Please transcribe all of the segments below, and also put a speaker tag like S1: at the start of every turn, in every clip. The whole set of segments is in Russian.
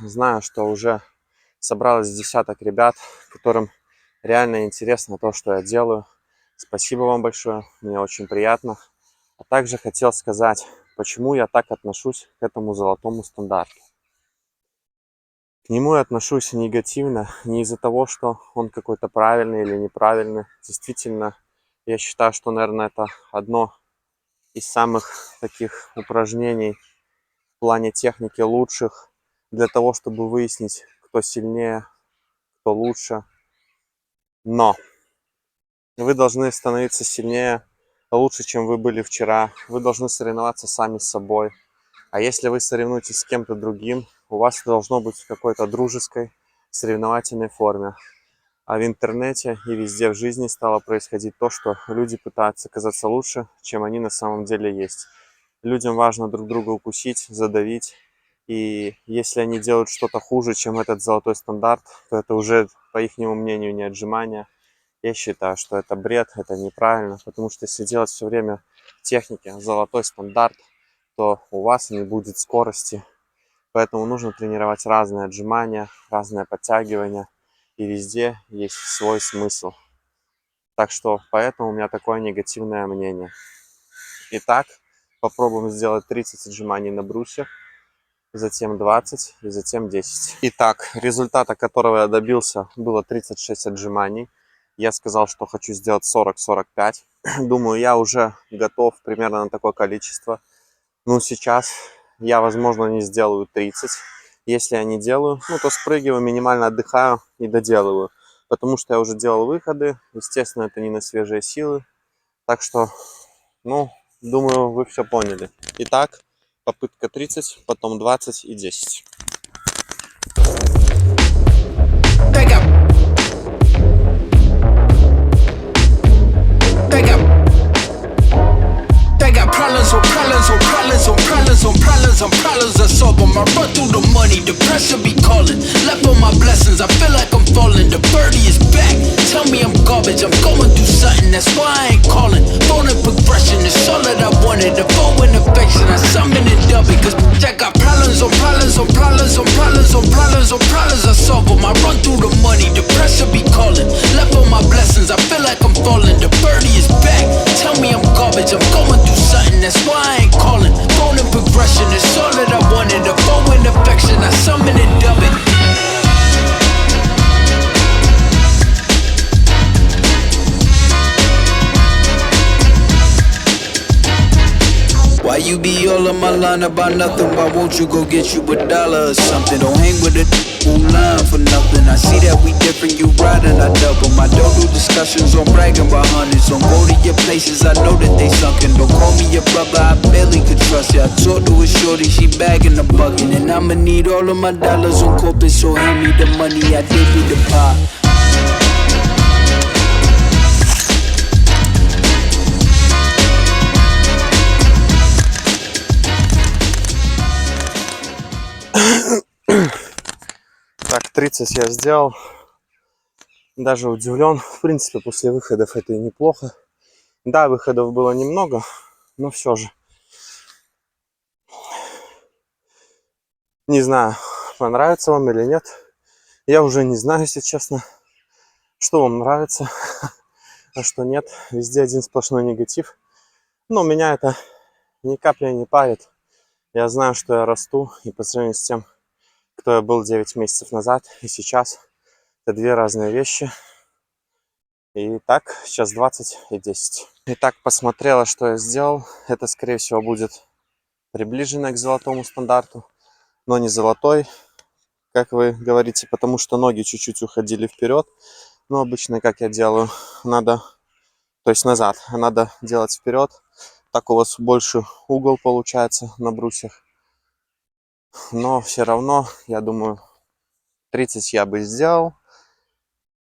S1: Знаю, что уже собралось десяток ребят, которым реально интересно то, что я делаю. Спасибо вам большое, мне очень приятно. А также хотел сказать, почему я так отношусь к этому золотому стандарту. К нему я отношусь негативно, не из-за того, что он какой-то правильный или неправильный. Действительно, я считаю, что, наверное, это одно из самых таких упражнений в плане техники лучших для того, чтобы выяснить, кто сильнее, кто лучше. Но вы должны становиться сильнее, лучше, чем вы были вчера. Вы должны соревноваться сами с собой. А если вы соревнуетесь с кем-то другим, у вас должно быть в какой-то дружеской соревновательной форме. А в интернете и везде в жизни стало происходить то, что люди пытаются казаться лучше, чем они на самом деле есть. Людям важно друг друга укусить, задавить. И если они делают что-то хуже, чем этот золотой стандарт, то это уже, по их мнению, не отжимание. Я считаю, что это бред, это неправильно, потому что если делать все время техники золотой стандарт, то у вас не будет скорости. Поэтому нужно тренировать разные отжимания, разные подтягивания, и везде есть свой смысл. Так что поэтому у меня такое негативное мнение. Итак, попробуем сделать 30 отжиманий на брусьях, затем 20 и затем 10. Итак, результата, которого я добился, было 36 отжиманий. Я сказал, что хочу сделать 40-45. Думаю, я уже готов примерно на такое количество. Ну, сейчас я, возможно, не сделаю 30. Если я не делаю, то спрыгиваю, минимально отдыхаю и доделываю. Потому что я уже делал выходы. Естественно, это не на свежие силы. Так что, думаю, вы все поняли. Итак, попытка 30, потом 20 и 10.
S2: Problems, I solve them. I run through the money, the pressure be calling. Left on my blessings, I feel like I'm falling. The birdie is back, tell me I'm garbage. I'm going through something, that's why I ain't calling. Phone and progression is all that I wanted. The phone and affection, I summon and dub it. Cause I got problems on problems on problems on problems on problems on problems, I solve them. I run through the money, the pressure be calling. Left on my blessings, I feel like I'm falling. The birdie is back, tell me I'm garbage. I'm going through something, that's why I ain't calling. Phone and progression is all that I wanted. The phone and affection, I summon and dub it. Why you be all on my line about nothing? Why won't you go get you $1 or something? Don't hang with a line for nothing. I see that we different, you riding, I double. I don't do discussions on bragging about hundreds. Don't go to your places, I know that they sunken. Don't call me your brother, I barely could trust you. I talked to a shorty, she bagging the bucket. And I'ma need all of my dollars on corporate, so hand me the money, I did me the pie.
S1: Так, 30 я сделал. Даже удивлен. В принципе, после выходов это и неплохо. Да, выходов было немного, но все же. Не знаю, понравится вам или нет. Я уже не знаю, если честно, что вам нравится, а что нет. Везде один сплошной негатив. Но меня это ни капли не парит. Я знаю, что я расту, и по сравнению с тем, кто я был 9 месяцев назад и сейчас, это две разные вещи. И так, сейчас 20 и 10. Итак, посмотрела, что я сделал. Это, скорее всего, будет приближено к золотому стандарту, но не золотой, как вы говорите, потому что ноги чуть-чуть уходили вперед. Но обычно, как я делаю, то есть назад, надо делать вперед. Так у вас больше угол получается на брусьях. Но все равно, я думаю, 30 я бы сделал.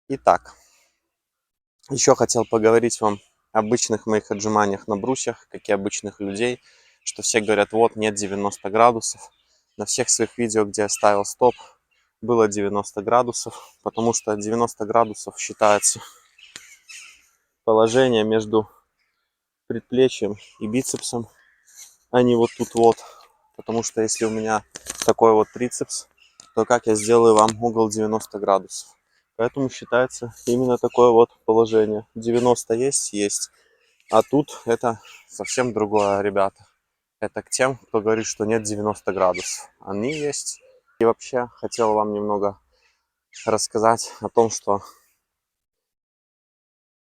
S1: Итак, еще хотел поговорить вам об обычных моих отжиманиях на брусьях, как и обычных людей, что все говорят, вот, нет 90 градусов. На всех своих видео, где я ставил стоп, было 90 градусов, потому что 90 градусов считается положение между предплечьем и бицепсом, а не вот тут вот. Потому что если у меня такой вот трицепс, то как я сделаю вам угол 90 градусов. Поэтому считается именно такое вот положение. 90 есть. А тут это совсем другое, ребята. Это к тем, кто говорит, что нет 90 градусов. Они есть. И вообще хотел вам немного рассказать о том, что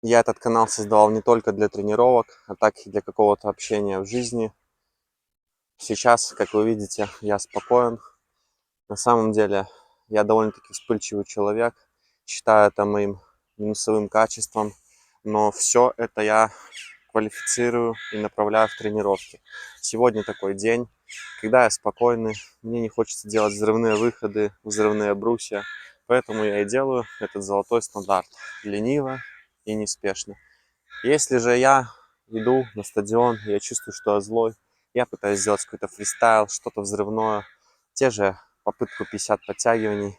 S1: я этот канал создавал не только для тренировок, а так и для какого-то общения в жизни. Сейчас, как вы видите, я спокоен. На самом деле, я довольно-таки вспыльчивый человек. Считаю это моим минусовым качеством. Но все это я квалифицирую и направляю в тренировки. Сегодня такой день, когда я спокойный, мне не хочется делать взрывные выходы, взрывные брусья, поэтому я и делаю этот золотой стандарт. Лениво и неспешно. Если же я иду на стадион, я чувствую, что я злой, я пытаюсь сделать какой-то фристайл, что-то взрывное, те же попытку 50 подтягиваний,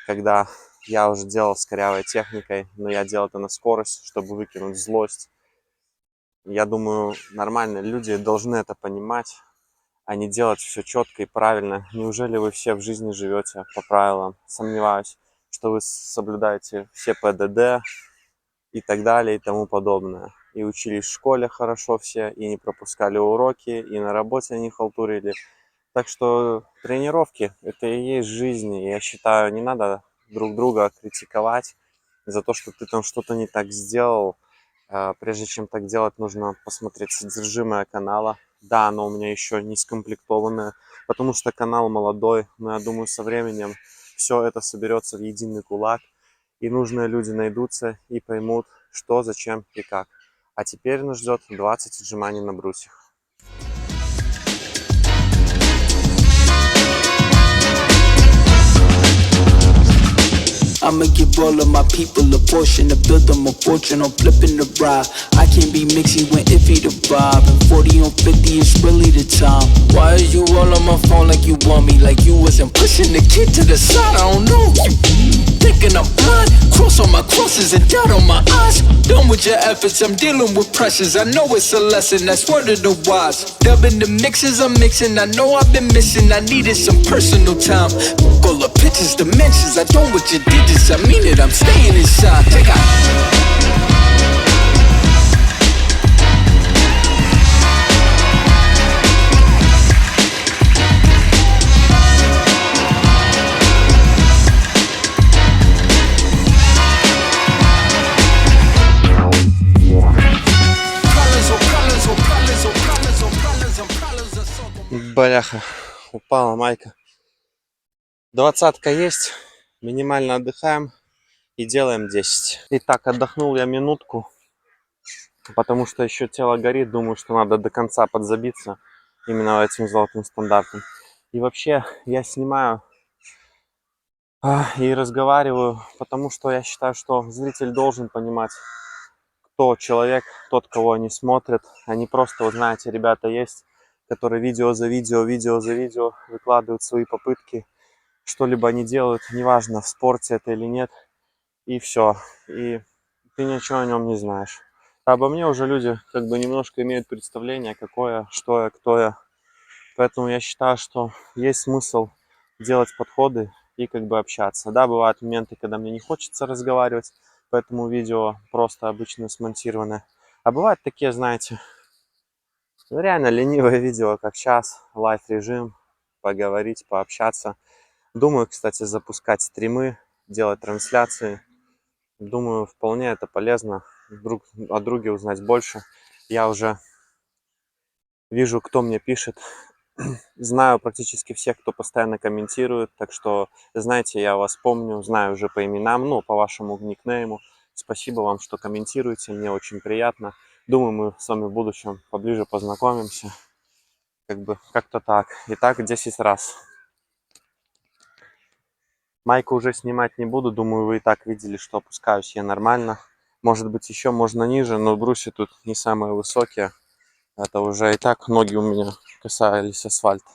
S1: когда я уже делал с корявой техникой, но я делал это на скорость, чтобы выкинуть злость. Я думаю, нормальные люди должны это понимать, а не делать все четко и правильно. Неужели вы все в жизни живете по правилам? Сомневаюсь, что вы соблюдаете все ПДД и так далее и тому подобное. И учились в школе хорошо все, и не пропускали уроки, и на работе не халтурили. Так что тренировки – это и есть жизнь. И я считаю, не надо друг друга критиковать за то, что ты там что-то не так сделал. Прежде чем так делать, нужно посмотреть содержимое канала. Да, оно у меня еще не скомплектованное, потому что канал молодой, но я думаю, со временем все это соберется в единый кулак, и нужные люди найдутся и поймут, что, зачем и как. А теперь нас ждет 20 отжиманий на брусьях.
S2: I'ma give all of my people a portion to build them a fortune on flipping the ride. I can't be mixy when iffy the vibe, and 40 on 50 is really the time. Why are you all on my phone like you want me, like you wasn't pushing the kid to the side? I don't know, you thinking I'm blind, cross on my crosses and doubt on my eyes. Done with your efforts, I'm dealing with pressures. I know it's a lesson, that's word of the wise. Dubbing the mixes I'm mixing, I know I've been missing, I needed some personal time. All the pictures, dimensions, I don't what you did. I mean it, I'm staying inside. Check out.
S1: Бляха, упала майка. 20-ка есть. Минимально отдыхаем и делаем 10. Итак, отдохнул я минутку, потому что еще тело горит. Думаю, что надо до конца подзабиться именно этим золотым стандартом. И вообще я снимаю и разговариваю, потому что я считаю, что зритель должен понимать, кто человек, тот, кого они смотрят. Они просто, вот знаете, ребята есть, которые видео за видео выкладывают свои попытки. Что-либо они делают, неважно, в спорте это или нет, и все. И ты ничего о нем не знаешь. А обо мне уже люди как бы немножко имеют представление, какое, что я, кто я. Поэтому я считаю, что есть смысл делать подходы и как бы общаться. Да, бывают моменты, когда мне не хочется разговаривать, поэтому видео просто обычно смонтировано. А бывают такие, знаете, реально ленивые видео, как сейчас, лайв-режим, поговорить, пообщаться. Думаю, кстати, запускать стримы, делать трансляции. Думаю, вполне это полезно. Друг о друге узнать больше. Я уже вижу, кто мне пишет. Знаю практически всех, кто постоянно комментирует. Так что, знаете, я вас помню, знаю уже по именам, ну, по вашему никнейму. Спасибо вам, что комментируете. Мне очень приятно. Думаю, мы с вами в будущем поближе познакомимся. Как бы как-то так. Итак, 10 раз. Майку уже снимать не буду, думаю, вы и так видели, что опускаюсь я нормально. Может быть, еще можно ниже, но брусья тут не самые высокие. Это уже и так ноги у меня касались асфальта.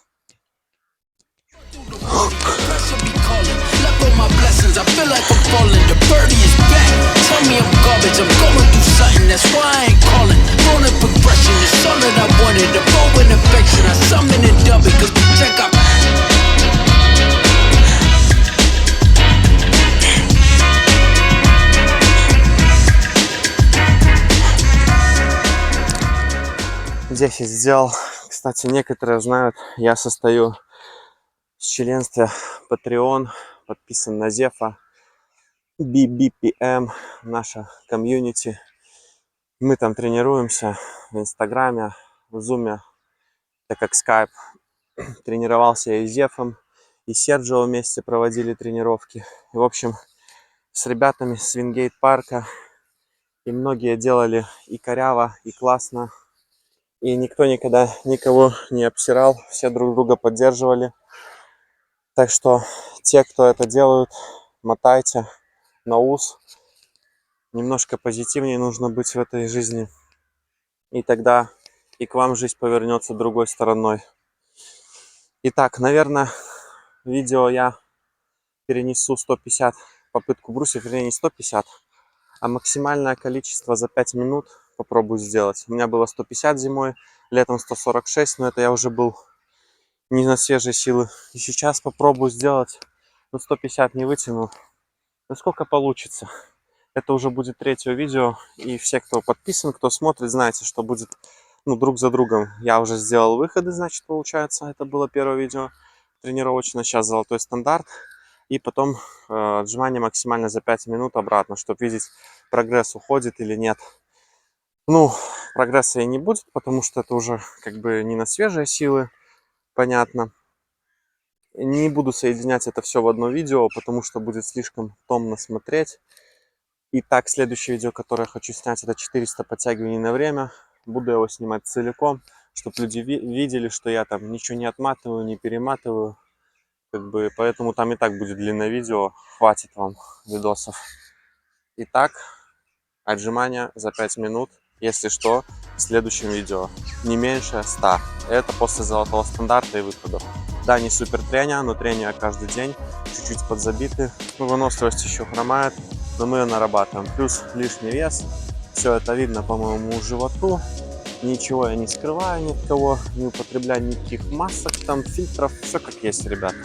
S1: 10 сделал. Кстати, некоторые знают, я состою в членстве Patreon, подписан на Зефа, BBPM, наша комьюнити. Мы там тренируемся в Инстаграме, в Зуме, так как Skype. Тренировался я и с Зефом, и Серджио вместе проводили тренировки. И, в общем, с ребятами с Вингейт парка. И многие делали и коряво, и классно. И никто никогда никого не обсирал. Все друг друга поддерживали. Так что те, кто это делают, мотайте на ус. Немножко позитивнее нужно быть в этой жизни. И тогда и к вам жизнь повернется другой стороной. Итак, наверное, видео я перенесу 150 попытку брусьев, вернее не 150, а максимальное количество за 5 минут попробую сделать. У меня было 150 зимой, летом 146, но это я уже был не на свежей силы. И сейчас попробую сделать, но 150 не вытяну. Но сколько получится. Это уже будет третье видео, и все, кто подписан, кто смотрит, знаете, что будет друг за другом. Я уже сделал выходы, значит, получается, это было первое видео тренировочное, сейчас золотой стандарт. И потом отжимание максимально за 5 минут обратно, чтобы видеть, прогресс уходит или нет. Прогресса и не будет, потому что это уже как бы не на свежие силы, понятно. Не буду соединять это все в одно видео, потому что будет слишком томно смотреть. Итак, следующее видео, которое я хочу снять, это 400 подтягиваний на время. Буду его снимать целиком, чтобы люди видели, что я там ничего не отматываю, не перематываю. Поэтому там и так будет длинное видео, хватит вам видосов. Итак, отжимания за 5 минут, если что, в следующем видео. Не меньше 100. Это после золотого стандарта и выходов. Да, не супер трения, но трения каждый день. Чуть-чуть подзабиты. Выносливость еще хромает, но мы ее нарабатываем. Плюс лишний вес. Все это видно по моему животу. Ничего я не скрываю ни от кого, не употребляю никаких масок, там, фильтров. Все как есть, ребята.